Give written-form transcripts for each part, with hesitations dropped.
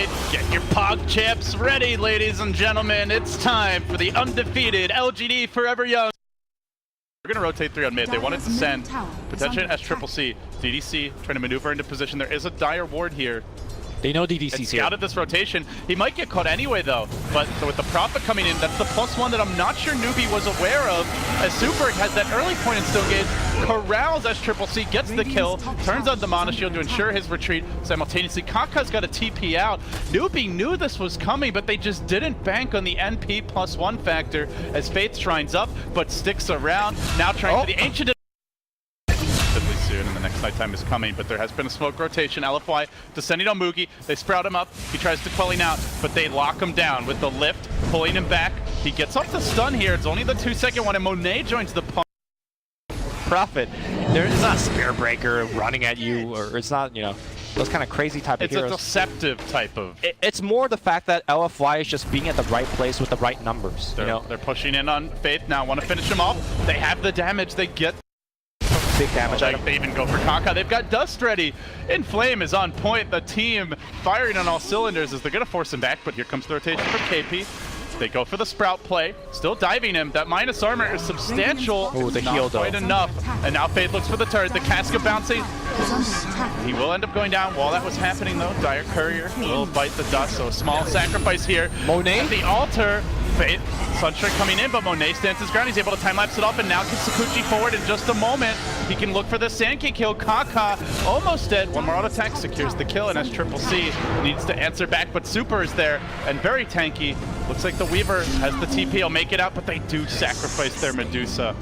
right, get your Pog champs ready, ladies and gentlemen. It's time for the undefeated LGD Forever Young. We're gonna rotate 3 on mid. They wanted to send potentially an S-Triple-C. DDC trying to maneuver into position. There is a dire ward here. They know DDC's here. Scouted this rotation. He might get caught anyway, though. But so with the Prophet coming in, that's the +1 that I'm not sure Newbie was aware of. As Super has that early point in Stonegate, corrals S-Triple-C, gets the kill, turns on the Mana Shield to ensure his retreat. Simultaneously, Kaka's got a TP out. Newbie knew this was coming, but they just didn't bank on the NP +1 factor as Faith shrines up, but sticks around. Now trying for the Ancient soon, and the next nighttime is coming, but there has been a smoke rotation. LFY descending on Mugi. They sprout him up. He tries to quelling out, but they lock him down with the lift, pulling him back. He gets off the stun here. It's only the 2-second one, and Monet joins the pump. Prophet, there's not a Spear Breaker running at you, or it's not, you know, those kind of crazy type of heroes. It's a deceptive type of... It's more the fact that LFY is just being at the right place with the right numbers. They're pushing in on Faith now, want to finish him off. They have the damage. They get big damage. They even go for Kaka. They've got Dust ready. Inflame is on point. The team firing on all cylinders as they're going to force him back, but here comes the rotation from KP. They go for the Sprout play, still diving him. That minus armor is substantial. Oh, the not heal quite enough. And now Faith looks for the turret. The Casca bouncing. He will end up going down. While that was happening, though, Dire Courier will bite the dust. So a small sacrifice here. Monet? At the altar. Faith, Sunstrike coming in, but Monet stands his ground. He's able to time-lapse it off, and now gets Sakuchi forward in just a moment. He can look for the Sankey kill. Kaka almost dead. One more auto attack secures the kill, and S-Triple-C needs to answer back, but Super is there, and very tanky. Looks like the Weaver has the TP. He'll make it out, but they do sacrifice their Medusa.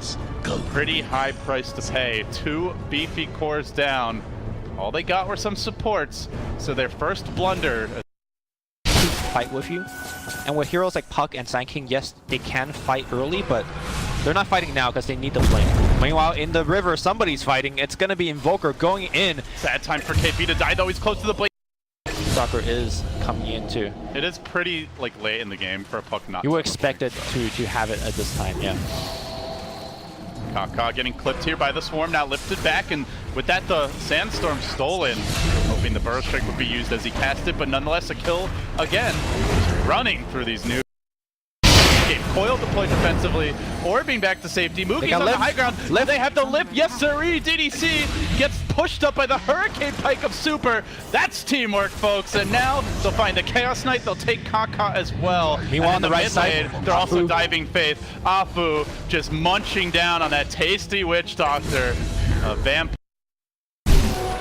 Pretty high price to pay. 2 beefy cores down. All they got were some supports, so their first blunder. Fight with you. And with heroes like Puck and Sand King, yes, they can fight early, but they're not fighting now because they need the flame. Meanwhile, in the river, somebody's fighting. It's going to be Invoker going in. Sad time for KP to die, though. He's close to the blade. Stalker is coming in too. It is pretty late in the game for a Puck not. You would expect it to have it at this time, yeah. Kaka getting clipped here by the Swarm, now lifted back, and with that the Sandstorm stolen. Hoping the Burrow Strike would be used as he cast it, but nonetheless a kill again. Just running through these new Coil deployed defensively, orbing back to safety. Mugi's on the high ground. They have the lift. Yes, sirree. DDC gets pushed up by the Hurricane Pike of Super. That's teamwork, folks. And now they'll find the Chaos Knight. They'll take Kaka as well. Meanwhile, on the right side, they're also diving Faith. Afu just munching down on that tasty Witch Doctor. Vamp.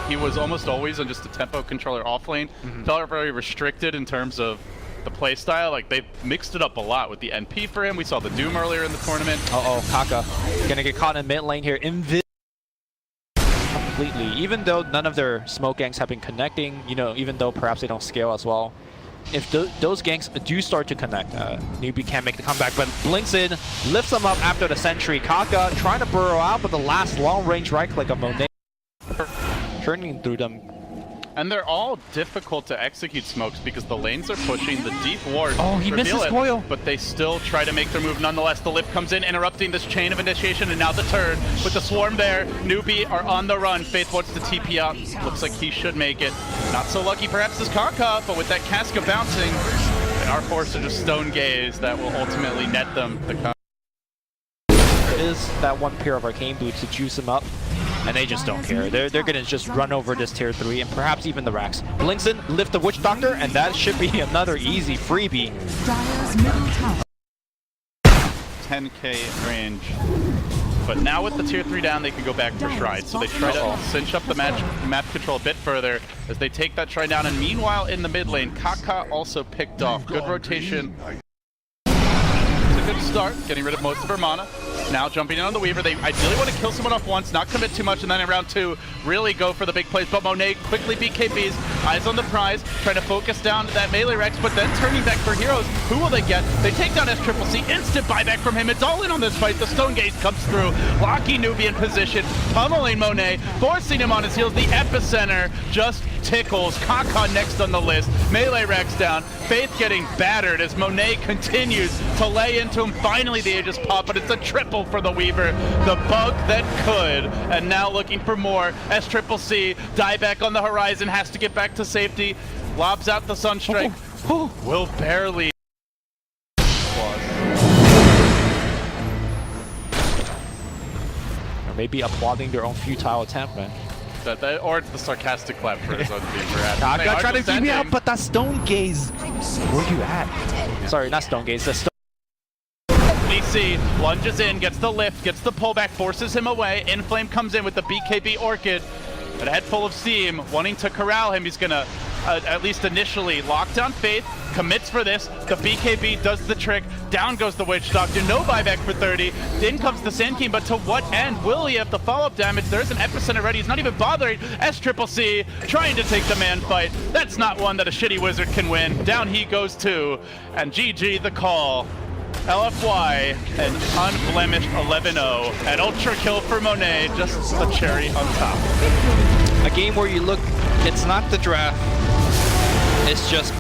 He was almost always on just a tempo controller off lane. Felt very restricted in terms of the play style. Like, they've mixed it up a lot with the NP for him. We saw the Doom earlier in the tournament. Kaka gonna get caught in mid lane here. Completely. Even though none of their smoke ganks have been connecting, you know, even though perhaps they don't scale as well. If those ganks do start to connect, Newbie can't make the comeback, but blinks in, lifts them up after the sentry. Kaka trying to burrow out, but the last long-range right-click of Monet turning through them. And they're all difficult to execute smokes because the lanes are pushing the deep ward. Oh, he misses coil. But they still try to make their move nonetheless. The lift comes in, interrupting this chain of initiation, and now the turn. With the Swarm there, Newbie are on the run. Faith wants to TP out. Looks like he should make it. Not so lucky perhaps as Kaka, but with that Casca bouncing, and our force are just stone gaze that will ultimately net them. There is that one pair of Arcane Boots to juice them up. And they just don't care. They're gonna just run over this tier 3 and perhaps even the Rax. Blinks in, lift the Witch Doctor, and that should be another easy freebie. 10k range. But now with the tier 3 down, they can go back for Shrine. So they try to cinch up the map control a bit further as they take that Shrine down. And meanwhile, in the mid lane, Kaka also picked off. Good rotation. It's a good start, getting rid of most of her mana. Now jumping in on the Weaver. They ideally want to kill someone off once, not commit too much, and then in round 2, really go for the big plays. But Monet quickly beat KP's. Eyes on the prize, trying to focus down that melee Rex, but then turning back for heroes. Who will they get? They take down S-Triple-C. Instant buyback from him. It's all in on this fight. The Stone Gaze comes through. Locking Newbie in position. Pummeling Monet, forcing him on his heels. The epicenter just tickles. Kaka next on the list. Melee Rex down. Faith getting battered as Monet continues to lay into him. Finally, the Aegis pop, but it's a triple for the Weaver. The bug that could. And now looking for more. S-Triple-C, dieback on the horizon, has to get back to safety. lobs out the Sunstrike. Will barely. Or maybe applauding their own futile attempt, man. Or it's the sarcastic clap for his own team, perhaps. I They got are trying to beat me descending. up, but that Stone Gaze. Where you at? Sorry, not Stone Gaze. The Stone. DC lunges in, gets the lift, gets the pullback, forces him away. Inflame comes in with the BKB Orchid. A head full of steam, wanting to corral him. He's gonna, at least initially, lock down Faith, commits for this. The BKB does the trick. Down goes the Witch Doctor. No buyback for 30. In comes the Sand King, but to what end? Will he have the follow-up damage? There's an epicenter ready. He's not even bothering. SCCC trying to take the man fight. That's not one that a shitty wizard can win. Down he goes too. And GG the call. LFY, an unblemished 11-0. An ultra kill for Monet, just the cherry on top. A game where you look, it's not the draft, it's just